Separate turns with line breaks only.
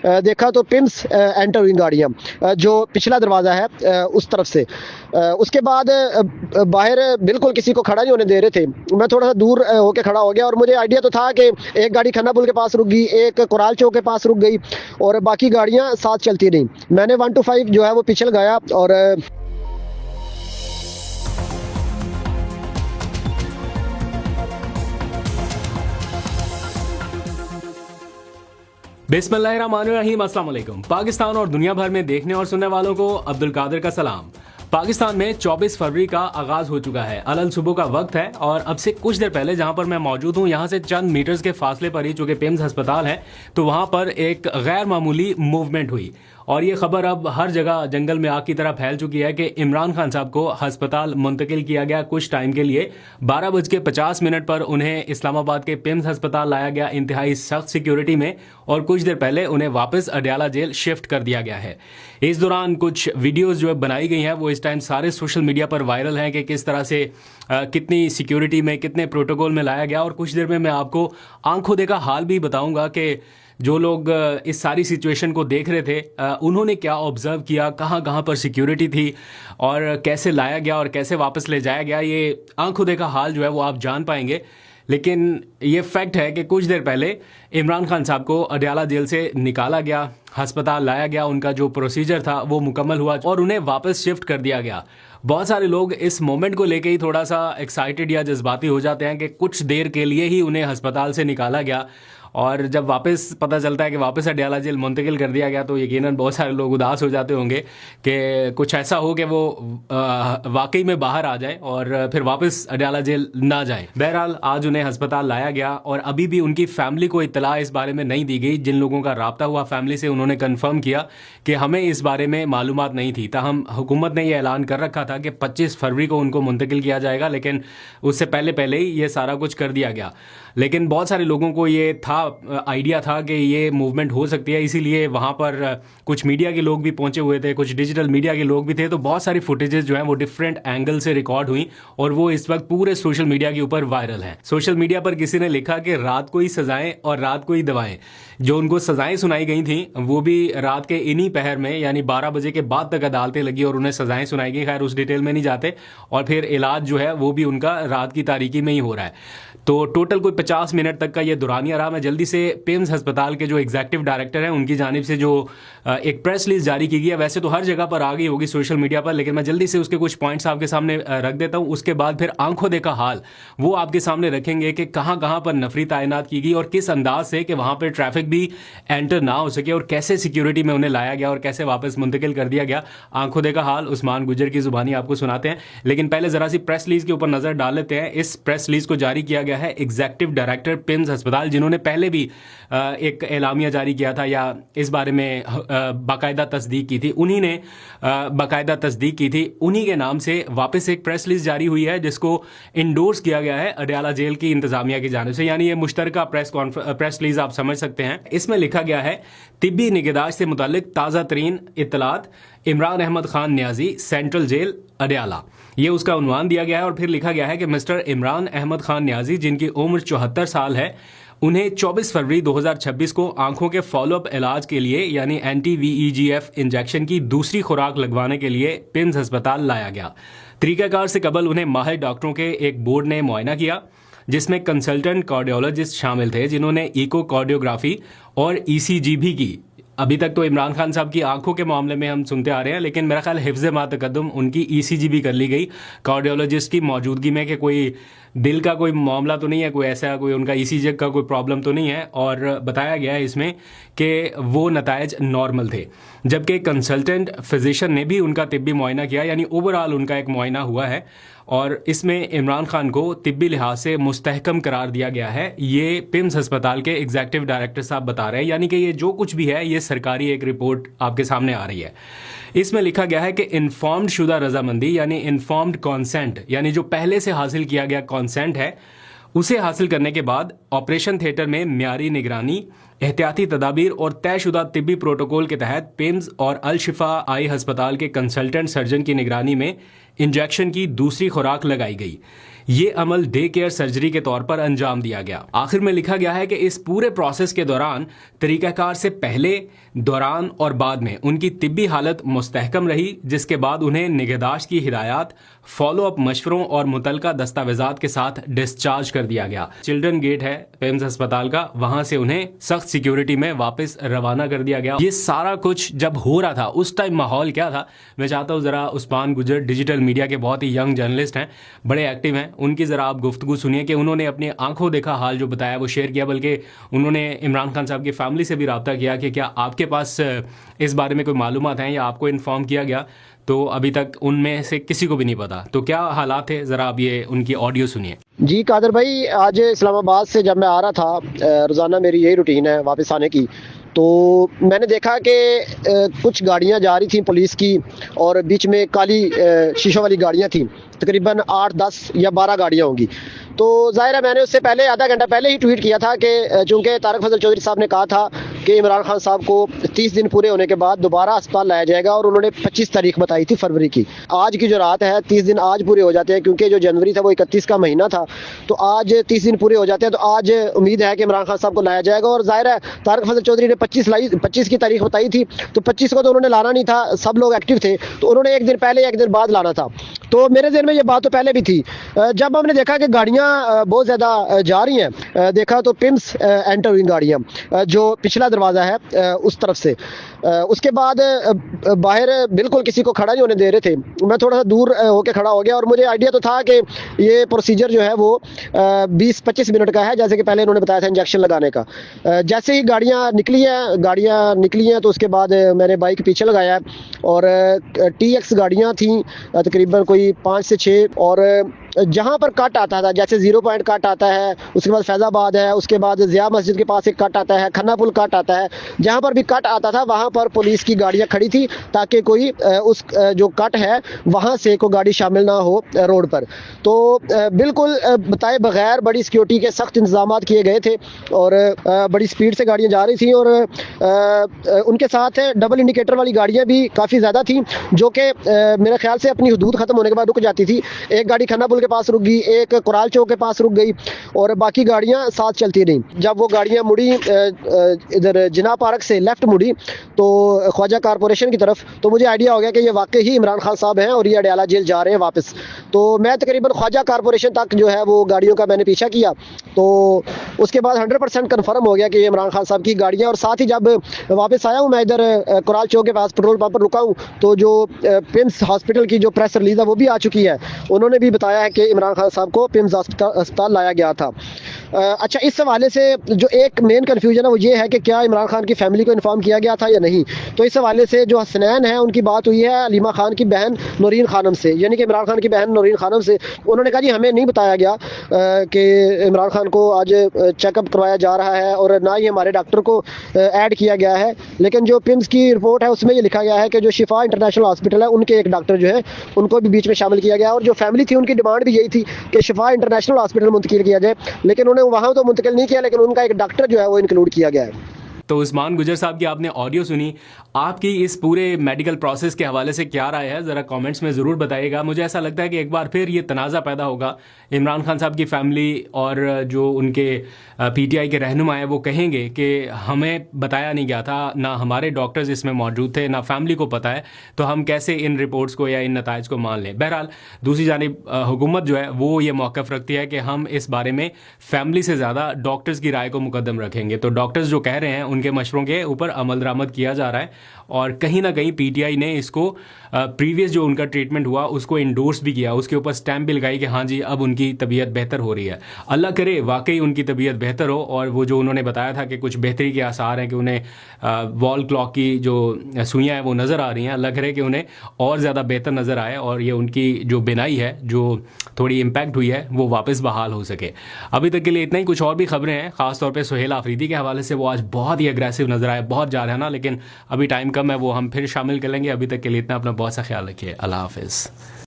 देखा तो PIMS enter हुई गाड़ियाँ, जो पिछला दरवाज़ा है उस तरफ से। उसके बाद बाहर बिल्कुल किसी को खड़ा नहीं होने दे रहे थे। मैं थोड़ा सा दूर होके खड़ा हो गया और मुझे आइडिया तो था कि एक गाड़ी खन्ना पुल के पास रुक गई, एक कोराल चौक के पास रुक गई और बाकी गाड़ियाँ साथ चलती रहीं। मैंने 1 to 5 जो है वो पीछे लगाया और
बिस्मिल्लाहिर्रहमानिर्रहीम, अस्सलाम वालेकुम। पाकिस्तान और दुनिया भर में देखने और सुनने वालों को अब्दुल कादिर का सलाम। पाकिस्तान में 24 फरवरी का आगाज हो चुका है। अलल सुबह का वक्त है और अब से कुछ देर पहले जहां पर मैं मौजूद हूं, यहां से चंद मीटर्स के फासले पर ही, चूंकि पिम्स अस्पताल है, तो वहां पर एक गैर मामूली मूवमेंट हुई और ये खबर अब हर जगह जंगल में आग की तरह फैल चुकी है कि इमरान खान साहब को अस्पताल मुंतकिल किया गया कुछ टाइम के लिए। 12:50 पर उन्हें इस्लामाबाद के पिम्स अस्पताल लाया गया इंतहाई सख्त सिक्योरिटी में और कुछ देर पहले उन्हें वापस अडयाला जेल शिफ्ट कर दिया गया है। इस दौरान कुछ वीडियोस जो बनाई गई हैं वो इस टाइम सारे सोशल मीडिया पर वायरल हैं कि किस तरह से कितनी सिक्योरिटी में, कितने प्रोटोकॉल में लाया गया। और कुछ देर में मैं आपको आंखों देखा हाल भी बताऊंगा कि जो लोग इस सारी सिचुएशन को देख रहे थे उन्होंने क्या ऑब्जर्व किया, कहाँ कहाँ पर सिक्योरिटी थी और कैसे लाया गया और कैसे वापस ले जाया गया। ये आंखों देखा हाल जो है वो आप जान पाएंगे। लेकिन ये फैक्ट है कि कुछ देर पहले इमरान खान साहब को अडयाला जेल से निकाला गया, अस्पताल लाया गया, उनका जो प्रोसीजर था वो मुकम्मल हुआ और उन्हें वापस शिफ्ट कर दिया गया। बहुत सारे लोग इस मोमेंट को लेके ही थोड़ा सा एक्साइटेड या जज्बाती हो जाते हैं कि कुछ देर के लिए ही उन्हें अस्पताल से निकाला गया और जब वापस पता चलता है कि वापस अडयाला जेल मुंतकिल कर दिया गया तो यकीनन बहुत सारे लोग उदास हो जाते होंगे कि कुछ ऐसा हो कि वो वाकई में बाहर आ जाए और फिर वापस अडयाला जेल ना जाए। बहरहाल आज उन्हें अस्पताल लाया गया और अभी भी उनकी फैमिली को इत्तला इस बारे में नहीं दी गई। जिन लोगों का राब्ता हुआ फैमिली से, उन्होंने कन्फर्म किया कि हमें इस बारे में मालूमात नहीं थी। ताहम हुकूमत ने यह ऐलान कर रखा था कि 25 फरवरी को उनको मुंतकिल किया जाएगा, लेकिन उससे पहले ही ये सारा कुछ कर दिया गया। लेकिन बहुत सारे लोगों को ये था, आइडिया था कि ये मूवमेंट हो सकती है, इसीलिए वहाँ पर कुछ मीडिया के लोग भी पहुंचे हुए थे, कुछ डिजिटल मीडिया के लोग भी थे। तो बहुत सारी फुटेजेस जो हैं वो डिफरेंट एंगल से रिकॉर्ड हुई और वो इस वक्त पूरे सोशल मीडिया के ऊपर वायरल हैं। सोशल मीडिया पर किसी ने लिखा कि रात को ही सजाएं और रात को ही दवाएं। जो उनको सजाएं सुनाई गई थी वो भी रात के इन्हीं पहर में, यानी 12 बजे के बाद तक अदालतें लगी और उन्हें सजाएं सुनाई गई। खैर उस डिटेल में नहीं जाते। और फिर इलाज जो है वो भी उनका रात की तारीकी में ही हो रहा है। तो टोटल कोई 50 मिनट तक का ये दौरानिया रहा। मैं जल्दी से पिम्स अस्पताल के जो एग्जीक्यूटिव डायरेक्टर हैं उनकी जानिब से जो एक प्रेस रिलीज जारी की गई है, वैसे तो हर जगह पर आ गई होगी सोशल मीडिया पर, लेकिन मैं जल्दी से उसके कुछ पॉइंट्स आपके सामने रख देता हूं। उसके बाद फिर आंखों देखा हाल वो आपके सामने रखेंगे कि कहां कहां पर नफरी तैनात की गई और किस अंदाज से कि वहां पर ट्रैफिक भी एंटर ना हो सके और कैसे सिक्योरिटी में उन्हें लाया गया और कैसे वापस मुंतकिल कर दिया गया। आंखों देखा हाल उस्मान गुजर की जुबानी आपको सुनाते हैं। लेकिन पहले जरा सी प्रेस रिलीज के ऊपर नजर डाल लेते हैं। इस प्रेस रिलीज को जारी किया गया है एग्जीक्यूटिव डायरेक्टर पिम्स अस्पताल, जिन्होंने पहले भी एक एलामिया जारी किया था या इस बारे में बाकायदा तस्दीक की थी। उन्हीं ने बाकायदा तस्दीक की थी। उन्हीं के नाम से वापस एक प्रेस रिलीज जारी हुई है जिसको इंडोर्स किया गया है अडयाला जेल की इंतजामिया की जानिब से, यानी ये मुश्तरका प्रेस रिलीज आप समझ सकते हैं। इसमें लिखा गया है तिब्बी निगहदाश्त से मुताल्लिक ताज़ा तरीन इत्तलात, इमरान अहमद खान न्याजी, सेंट्रल जेल अडयाला, ये उसका उन्वान दिया गया है। और फिर लिखा गया है कि मिस्टर इमरान अहमद खान न्याजी, जिनकी उम्र 74 साल है, उन्हें 24 फरवरी 2026 को आंखों के फॉलोअप इलाज के लिए यानी anti-VEGF इंजेक्शन की दूसरी खुराक लगवाने के लिए पिम्स अस्पताल लाया गया। तरीकाकार से कबल उन्हें माहिर डॉक्टरों के एक बोर्ड ने मुआयना किया जिसमें कंसल्टेंट कार्डियोलॉजिस्ट शामिल थे, जिन्होंने इको कार्डियोग्राफी और ECG भी की। अभी तक तो इमरान खान साहब की आंखों के मामले में हम सुनते आ रहे हैं, लेकिन मेरा ख्याल हिफ्ज़ मा तकद्दुम उनकी ECG भी कर ली गई कार्डियोलॉजिस्ट की मौजूदगी में कि कोई दिल का कोई मामला तो नहीं है, कोई ऐसा कोई उनका ECG का कोई प्रॉब्लम तो नहीं है। और बताया गया है इसमें कि वो नतायज नॉर्मल थे। जबकि कंसल्टेंट फिजिशियन ने भी उनका तिब्बी मुआयना किया, यानी ओवरऑल उनका एक मुआयना हुआ है और इसमें इमरान खान को तिब्बी लिहाज से मुस्तहकम करार दिया गया है। ये पिम्स अस्पताल के एग्जीक्यूटिव डायरेक्टर साहब बता रहे हैं, यानी कि ये जो कुछ भी है ये सरकारी एक रिपोर्ट आपके सामने आ रही है। इसमें लिखा गया है कि इन्फॉर्म्ड शुदा रजामंदी यानी इन्फॉर्म्ड कॉन्सेंट, यानी जो पहले से हासिल किया गया कॉन्सेंट है, उसे हासिल करने के बाद ऑपरेशन थिएटर में म्यारी निगरानी, एहतियाती तदाबीर और तयशुदा तिब्बी प्रोटोकॉल के तहत पिम्स और अल शिफा आई अस्पताल के कंसल्टेंट सर्जन की निगरानी में इंजेक्शन की दूसरी खुराक लगाई गई। ये अमल डे केयर सर्जरी के तौर पर अंजाम दिया गया। आखिर में लिखा गया है कि इस पूरे प्रोसेस के दौरान तरीकाकार से पहले, दौरान और बाद में उनकी तिब्बी हालत मुस्तहकम रही, जिसके बाद उन्हें निगहदाश्त की हिदायत, फॉलो अप मशवरों और मुतलका दस्तावेजात के साथ डिस्चार्ज कर दिया गया। चिल्ड्रन गेट है पिम्स अस्पताल का, वहां से उन्हें सख्त सिक्योरिटी में वापस रवाना कर दिया गया। ये सारा कुछ जब हो रहा था उस टाइम माहौल क्या था, मैं चाहता हूँ जरा उस्मान गुजर डिजिटल मीडिया के बहुत ही यंग जर्नलिस्ट हैं, बड़े एक्टिव हैं, उनकी ज़रा आप गुफ्तगू सुनिए कि उन्होंने अपनी आंखों देखा हाल जो बताया वो शेयर किया, बल्कि उन्होंने इमरान खान साहब की फैमिली से भी रब्ता किया कि क्या आपके पास इस बारे में कोई मालूमात हैं या आपको इन्फॉर्म किया गया। तो अभी तक उनमें से किसी को भी नहीं पता। तो क्या हालात थे, ज़रा आप ये उनकी ऑडियो सुनिए।
जी कादर भाई, आज इस्लामाबाद से जब मैं आ रहा था, रोज़ाना मेरी यही रूटीन है वापस आने की, तो मैंने देखा कि कुछ गाड़ियां जा रही थी पुलिस की और बीच में काली शीशों वाली गाड़ियां थी, तकरीबन 8, 10 या 12 गाड़ियां होंगी। तो ज़ाहिर है मैंने उससे पहले आधा घंटा पहले ही ट्वीट किया था कि चूँकि तारक फजल चौधरी साहब ने कहा था कि इमरान खान साहब को 30 दिन पूरे होने के बाद दोबारा अस्पताल लाया जाएगा, और उन्होंने 25 तारीख बताई थी फरवरी की। आज की जो रात है, 30 दिन आज पूरे हो जाते हैं, क्योंकि जो जनवरी था वो 31 का महीना था, तो आज 30 दिन पूरे हो जाते हैं। तो आज उम्मीद है कि इमरान खान साहब को लाया जाएगा। और ज़ाहिर है तारक फजल चौधरी ने 25 की तारीख बताई थी, तो 25 को तो उन्होंने लाना नहीं था, सब लोग एक्टिव थे, तो उन्होंने एक दिन पहले एक दिन बाद लाना था। तो मेरे ज़हन में ये बात तो पहले भी थी। जब हमने देखा कि गाड़ियाँ बहुत ज़्यादा जा रही हैं, देखा तो पिम्स एंटर हुई गाड़ियाँ, जो पिछला दरवाज़ा है उस तरफ से। उसके बाद बाहर बिल्कुल किसी को खड़ा नहीं होने दे रहे थे। मैं थोड़ा सा दूर होकर खड़ा हो गया, और मुझे आइडिया तो था कि ये प्रोसीजर जो है वो 20-25 मिनट का है, जैसे कि पहले इन्होंने बताया था इंजेक्शन लगाने का। जैसे ही गाड़ियाँ निकली हैं तो उसके बाद मैंने बाइक पीछे लगाया, और TX गाड़ियाँ थी तकरीबन कोई 5 से 6, और जहाँ पर कट आता था, जैसे 0 पॉइंट कट आता है, उसके बाद फैज़ाबाद है, उसके बाद ज़िया मस्जिद के पास एक कट आता है, खन्ना पुल कट आता है, जहाँ पर भी कट आता था वहाँ पर पुलिस की गाड़ियाँ खड़ी थी, ताकि कोई उस जो कट है वहाँ से कोई गाड़ी शामिल ना हो रोड पर। तो बिल्कुल बताए बगैर बड़ी सिक्योरिटी के सख्त इंतजाम किए गए थे, और बड़ी स्पीड से गाड़ियाँ जा रही थी, और उनके साथ डबल इंडिकेटर वाली गाड़ियाँ भी काफ़ी ज़्यादा थी, जो कि मेरे ख्याल से अपनी हदूद ख़त्म होने के बाद रुक जाती थी। एक गाड़ी खन्ना पुल के पास रुक गई, एक कुराल चौक के पास रुक गई, और बाकी गाड़ियां साथ चलती रहीं। जब वो गाड़ियां मुड़ी इधर जिना पार्क से लेफ्ट मुड़ी तो ख्वाजा कारपोरेशन की तरफ, तो मुझे आइडिया हो गया कि ये वाकई ही इमरान खान साहब हैं और ये अडयाला जेल जा रहे हैं वापस। तो मैं तकरीबन ख्वाजा कारपोरेशन तक जो है वो गाड़ियों का मैंने पीछा किया, तो उसके बाद 100% कन्फर्म हो गया कि ये इमरान खान साहब की गाड़ियाँ। और साथ ही जब वापस आया हूँ मैं इधर कुराल चौक के पास पेट्रोल पंप पर रुका हूँ, तो जो पिम्स हॉस्पिटल की जो प्रेस रिलीज है वो भी आ चुकी है। उन्होंने भी बताया है कि इमरान खान साहब को पिम्स अस्पताल लाया गया था। अच्छा, इस हवाले से जो एक मेन कन्फ्यूजन है वो ये है कि क्या इमरान खान की फैमिली को इन्फॉर्म किया गया था या नहीं। तो इस हवाले से जो हसनैन है उनकी बात हुई है अलीमा खान की बहन नौरीन खानम से, यानी कि इमरान खान की बहन नौरीन खानम से। उन्होंने कहा जी हमें नहीं बताया गया कि इमरान खान को आज चेकअप करवाया जा रहा है, और ना ही हमारे डॉक्टर को ऐड किया गया है। लेकिन जो पिम्स की रिपोर्ट है उसमें ये लिखा गया है कि जो शिफा इंटरनेशनल हॉस्पिटल है उनके एक डॉक्टर जो है उनको भी बीच में शामिल किया गया, और जो फैमिली थी उनकी डिमांड भी यही थी कि शिफा इंटरनेशनल हॉस्पिटल मुंतकिल किया जाए, लेकिन उन्हें वहाँ तो मुंतकिल नहीं किया, लेकिन उनका एक डॉक्टर जो है वो इंक्लूड किया गया है।
तो उस्मान गुजर साहब की आपने ऑडियो सुनी, आपकी इस पूरे मेडिकल प्रोसेस के हवाले से क्या राय है, ज़रा कमेंट्स में ज़रूर बताइएगा। मुझे ऐसा लगता है कि एक बार फिर ये तनाज़ा पैदा होगा, इमरान खान साहब की फैमिली और जो उनके PTI के रहनुमा हैं वो कहेंगे कि हमें बताया नहीं गया था, ना हमारे डॉक्टर्स इसमें मौजूद थे, ना फैमिली को पता है, तो हम कैसे इन रिपोर्ट्स को या इन नताइज को मान लें। बहरहाल दूसरी जानिब हुकूमत जो है वो ये मौक़िफ़ रखती है कि हम इस बारे में फैमिली से ज़्यादा डॉक्टर्स की राय को मुकद्दम रखेंगे। तो डॉक्टर्स जो कह रहे हैं उनके मशवरों के ऊपर अमल दरामद किया जा रहा है, और कहीं ना कहीं PTI ने इसको प्रीवियस जो उनका ट्रीटमेंट हुआ उसको इंडोर्स भी किया, उसके ऊपर स्टैम्प भी लगाई कि हाँ जी अब उनकी तबीयत बेहतर हो रही है। अल्लाह करे वाकई उनकी तबीयत बेहतर हो, और वो जो उन्होंने बताया था कि कुछ बेहतरी के आसार हैं कि उन्हें वॉल क्लॉक की जो सुइयाँ हैं वो नज़र आ रही हैं, अल्लाह करे कि उन्हें और ज़्यादा बेहतर नज़र आए और ये उनकी जो बिनाई है जो थोड़ी इम्पैक्ट हुई है वो वापस बहाल हो सके। अभी तक के लिए इतना ही। कुछ और भी खबरें हैं, ख़ासतौर पर सुहेल आफरीदी के हवाले से, वो आज बहुत ही अग्रेसिव नज़र आए, बहुत जा रहे हैं ना, लेकिन अभी टाइम कम है, वो हम फिर शामिल कर लेंगे। अभी तक के लिए इतना, अपना बहुत सा ख्याल रखिए। अल्लाह हाफ़िज़।